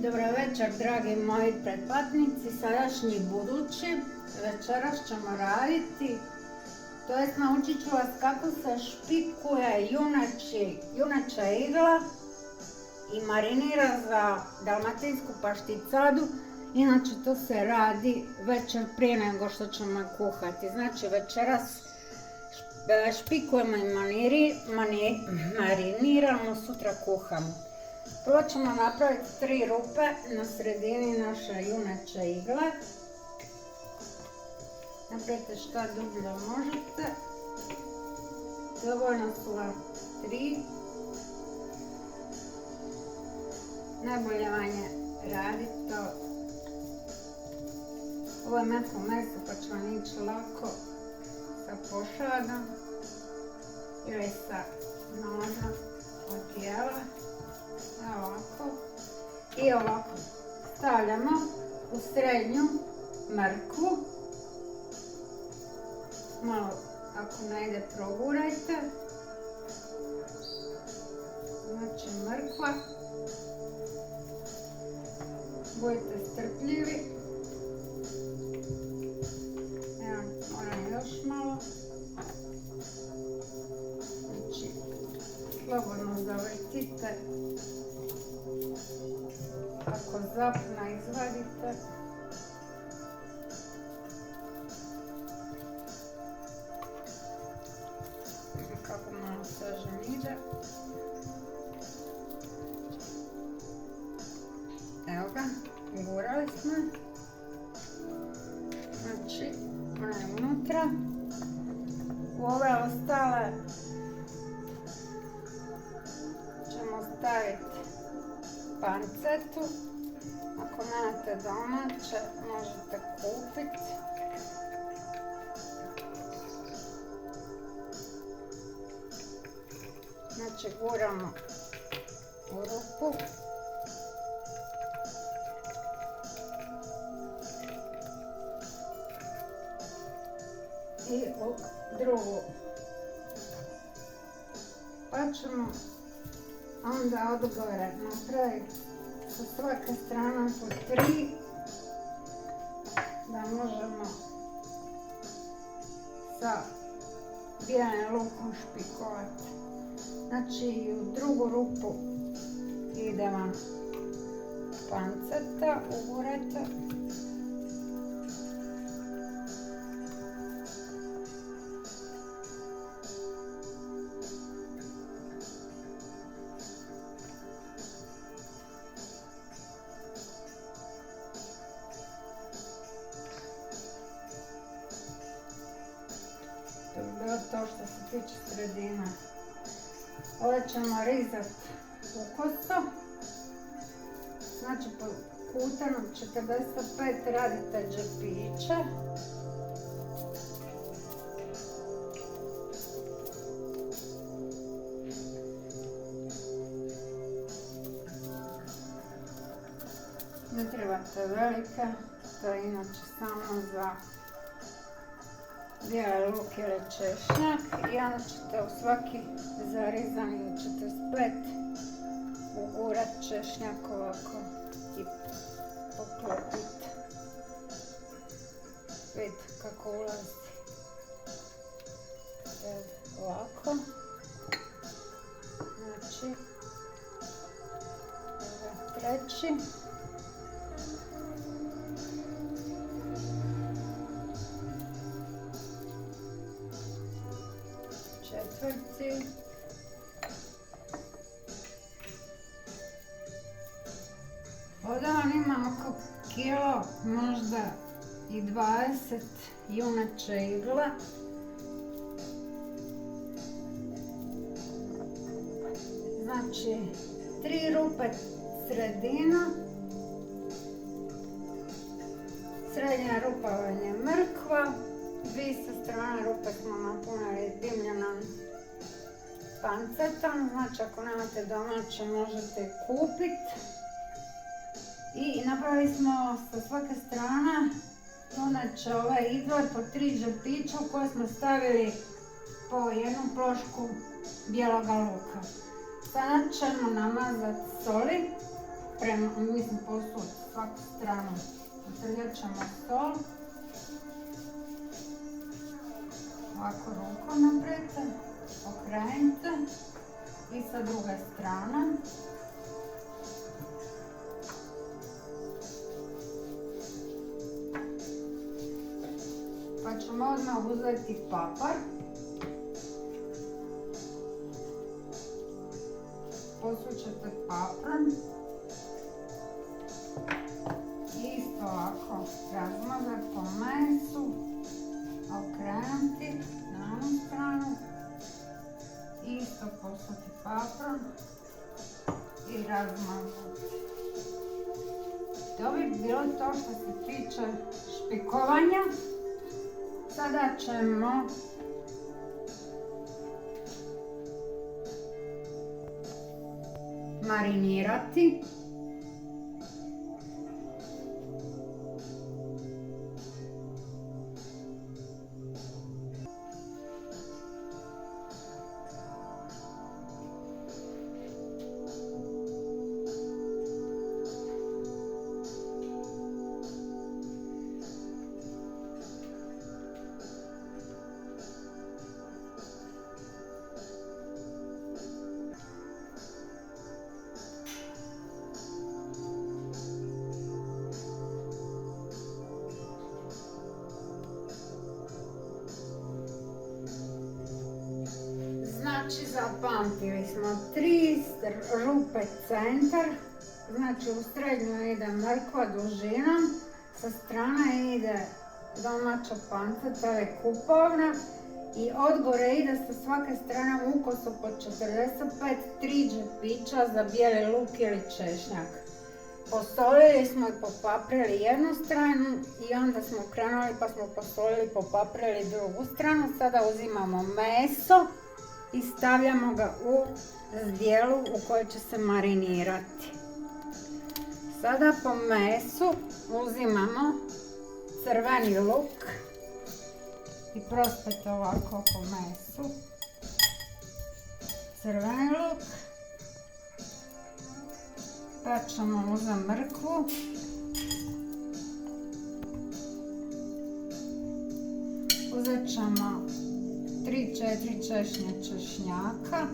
Dobro večer, dragi moji pretplatnici, sadašnji i budući. Večeras ćemo raditi, to jest naučit ću vas kako se špikuje juneća igla i marinira za dalmatinsku pašticadu. Inače to se radi večer prije nego što ćemo je kuhati. Znači večeras špikujemo i mariniramo, sutra kuhamo. Prvo ćemo napraviti 3 rupe na sredini naše juneće igle. Napravite šta dublje možete. Dovoljno su vam 3. Najbolje vam je raditi to. Ovo je mesno meso pa će vam ići lako sa pošadom ili sa nožom od tijela. Ovako. I ovako stavljamo u srednju mrkvu. Malo ako ne ide progurajte. Znači mrkva. Budite strpljivi. Evo, moram još malo. Znači, slobodno zavrtite. Ako zapna izvadite. Kako malo teže ide. Evo ga, gurali smo. Znači, ona je unutra. U ove ostale ćemo staviti pancetu. Ako nemate domaće, možete kupiti. Znači guramo u rupu. I u drugu. Pa ćemo onda odgore napraviti sa svake strane po 3 da možemo sa bijelim lukom špikovati. Znači u drugu rupu ide vam panceta, ugurete. To bi bilo to što se tiče sredine. Ovo ćemo rizati ukoso. Znači po kutanom 45 radite džepiće. Ne trebate velike, to je inače samo za bijeli luk ili češnjak i onda ćete u svaki zarizani 45 ugurat češnjak ovako i poklopiti. Vidite kako ulazi. Ovako. Znači, ovo je 3. Četvrti. Ovdje vam ima oko kilo, možda i 20 juneće igle. Znači 3 rupe sredina. Srednja rupa vam je mrkva. 2 sa strane rupe smo napunili dimljenom pancetom. Znači ako nemate domaće možete kupiti. I napravili smo sa svake strane juneće ove igle po 3 džepića u koje smo stavili po 1 plošku bijeloga luka. Sada ćemo namazati soli posut svaku stranu. Utrljat ćemo sol. Ovako rukom napravite, okrenite i sa druge strane. Pa ćemo odmah uzeti papar. Posućete paprom. Isto ovako razmazati po mesu. Okrenuti na onu stranu. Isto posuti paprom. I razmazati. To bi bilo to što se tiče špikovanja. Sada ćemo marinirati. Znači zapamtili smo 3 rupe centar, znači u srednju ide mrkva dužinom, sa strane ide domaća panceta, je kupovna i odgore ide sa svake strane u ukosu po 45 3 džepića za bijeli luk ili češnjak. Posolili smo i popaprili jednu stranu i onda smo krenuli pa smo posolili i popaprili drugu stranu. Sada uzimamo meso i stavljamo ga u zdjelu u kojoj će se marinirati. Sada po mesu uzimamo crveni luk i prospete ovako po mesu. Crveni luk. Pa ćemo uzeti mrkvu. Uzet ćemo 3-4 češnje češnjaka.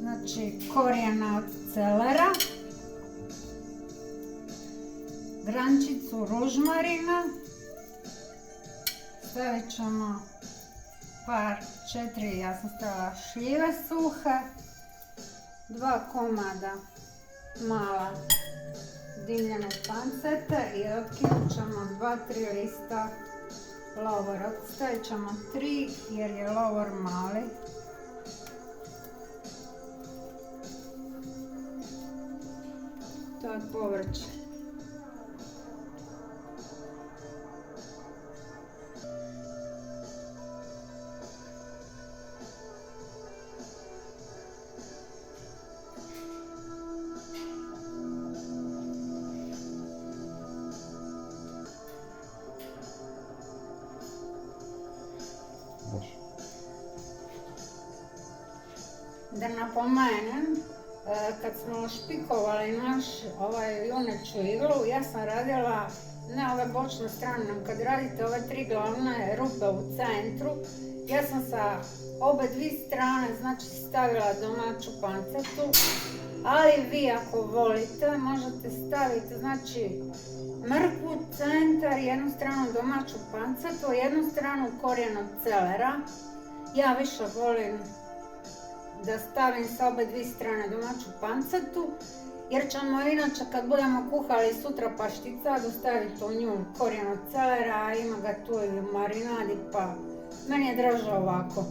Znači korijena od celera. Grančicu ružmarina. Stavit ćemo par 4, ja sam stavila šljive suhe. 2 komada mala dimljene pancete i otkinut ćemo 2-3 lista lovora. Stavit ćemo 3 jer je lovor mali. To je povrće. Da napomenem, kad smo špikovali naš juneću iglu, ja sam radila, ne ove bočne strane, kad radite ove 3 glavne rupe u centru, ja sam sa obe 2 strane, znači stavila domaću pancetu, ali vi ako volite možete staviti, znači mrkvu, centar, jednu stranu domaću pancetu, jednu stranu korijen od celera. Ja više volim da stavim sa obe 2 strane domaću pancetu, jer ćemo inače kad budemo kuhali sutra paštica staviti u nju korijen od celera, ima ga tu i u marinadi, pa meni je draže ovako.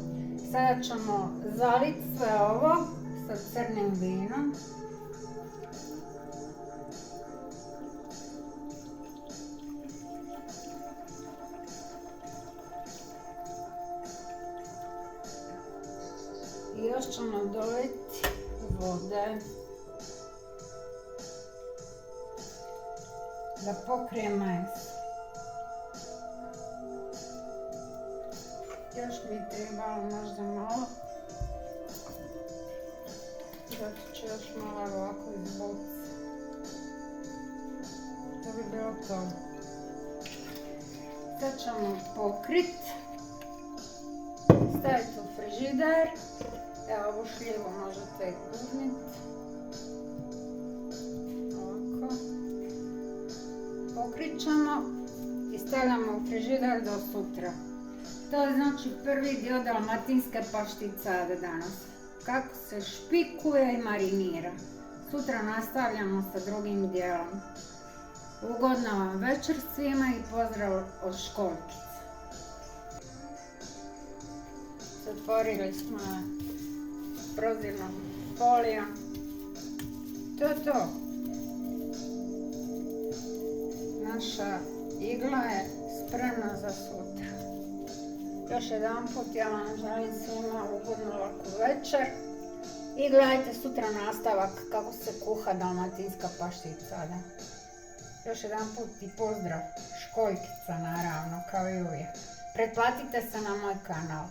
Sada ćemo zaliti sve ovo sa crnim vinom. I još ćemo doliti vode da pokrije meso. Još mi trebalo možda malo, zato ću još malo Sad ćemo pokrit, staviti u frižider. Evo ovu šljivu možete i gurniti. Ovako. Pokrit ćemo i stavljamo u frižider do sutra. To je znači prvi dio dalmatinske pašticade danas. Kako se špikuje i marinira. Sutra nastavljamo sa drugim dijelom. Ugodna vam večer svima i pozdrav od Školjkice. Zatvorili smo prozirnom folijom. To je to. Naša igla je spremna za sutra. Još jedan put ja vam želim svima ugodnu laku večer. I gledajte sutra nastavak kako se kuha dalmatinska pašticada. Još jedan put i pozdrav, Školjkica naravno, kao i uvijek. Pretplatite se na moj kanal.